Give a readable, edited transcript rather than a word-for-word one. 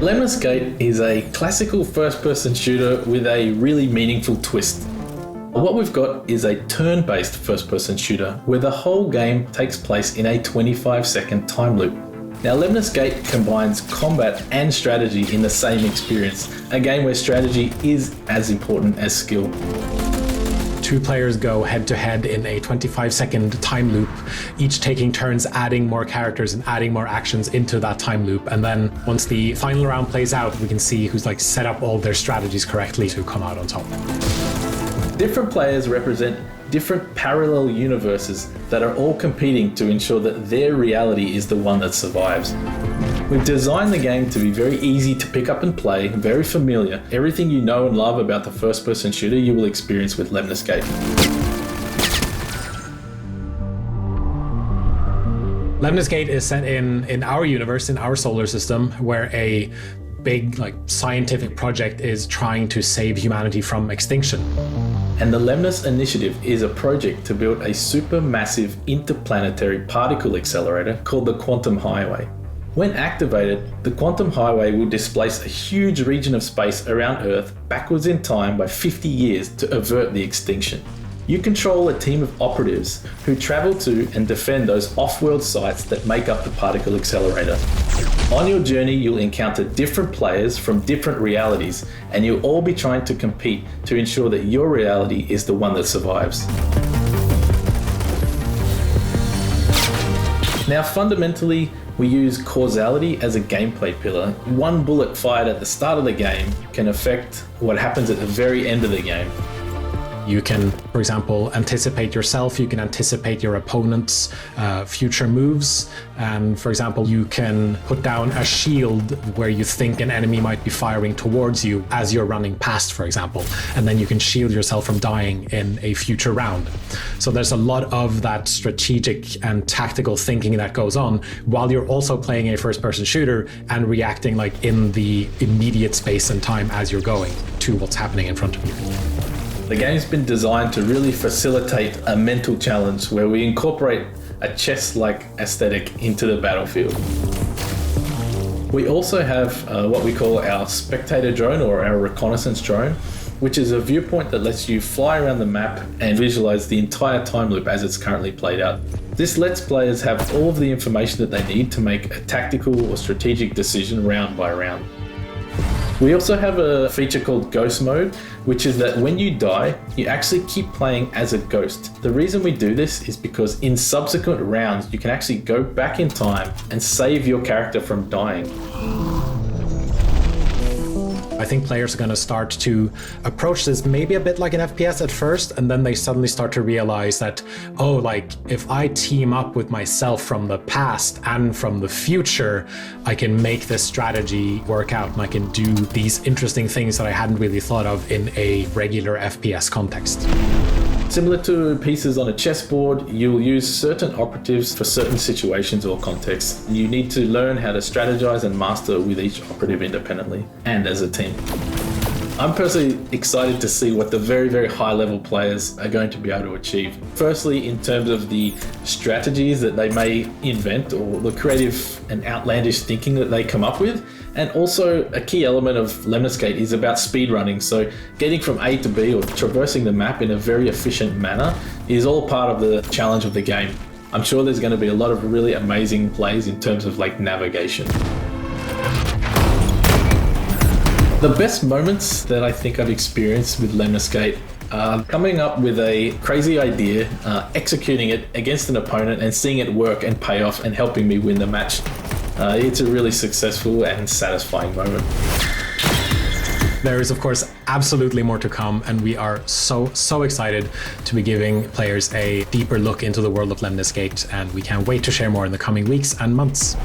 Lemnis Gate is a classical first-person shooter with a really meaningful twist. What we've got is a turn-based first-person shooter where the whole game takes place in a 25-second time loop. Now, Lemnis Gate combines combat and strategy in the same experience, a game where strategy is as important as skill. Two players go head-to-head in a 25-second time loop, each taking turns adding more characters and adding more actions into that time loop. And then once the final round plays out, we can see who's set up all their strategies correctly to come out on top. Different players represent different parallel universes that are all competing to ensure that their reality is the one that survives. We've designed the game to be very easy to pick up and play, very familiar. Everything you know and love about the first-person shooter you will experience with Lemnis Gate. Lemnis Gate is set in our universe, in our solar system, where a big scientific project is trying to save humanity from extinction. And the Lemnis Initiative is a project to build a supermassive interplanetary particle accelerator called the Quantum Highway. When activated, the Quantum Highway will displace a huge region of space around Earth backwards in time by 50 years to avert the extinction. You control a team of operatives who travel to and defend those off-world sites that make up the particle accelerator. On your journey, you'll encounter different players from different realities, and you'll all be trying to compete to ensure that your reality is the one that survives. Now, fundamentally, we use Causality as a gameplay pillar. One bullet fired at the start of the game can affect what happens at the very end of the game. You can, for example, anticipate yourself, you can anticipate your opponent's future moves. And for example, you can put down a shield where you think an enemy might be firing towards you as you're running past, for example. And then you can shield yourself from dying in a future round. So there's a lot of that strategic and tactical thinking that goes on while you're also playing a first-person shooter and reacting in the immediate space and time as you're going to what's happening in front of you. The game's been designed to really facilitate a mental challenge where we incorporate a chess-like aesthetic into the battlefield. We also have what we call our Spectator Drone, or our reconnaissance drone, which is a viewpoint that lets you fly around the map and visualize the entire time loop as it's currently played out. This lets players have all of the information that they need to make a tactical or strategic decision round by round. We also have a feature called Ghost Mode, which is that when you die, you actually keep playing as a ghost. The reason we do this is because in subsequent rounds, you can actually go back in time and save your character from dying. I think players are going to start to approach this maybe a bit like an FPS at first, and then they suddenly start to realize that, if I team up with myself from the past and from the future, I can make this strategy work out and I can do these interesting things that I hadn't really thought of in a regular FPS context. Similar to pieces on a chessboard, you'll use certain operatives for certain situations or contexts. You need to learn how to strategize and master with each operative independently and as a team. I'm personally excited to see what the very, very high level players are going to be able to achieve. Firstly, in terms of the strategies that they may invent or the creative and outlandish thinking that they come up with. And also a key element of Lemnis Gate is about speedrunning. So getting from A to B or traversing the map in a very efficient manner is all part of the challenge of the game. I'm sure there's going to be a lot of really amazing plays in terms of navigation. The best moments that I think I've experienced with Lemnis Gate are coming up with a crazy idea, executing it against an opponent and seeing it work and pay off and helping me win the match. It's a really successful and satisfying moment. There is, of course, absolutely more to come, and we are so excited to be giving players a deeper look into the world of Lemnis Gate, and we can't wait to share more in the coming weeks and months.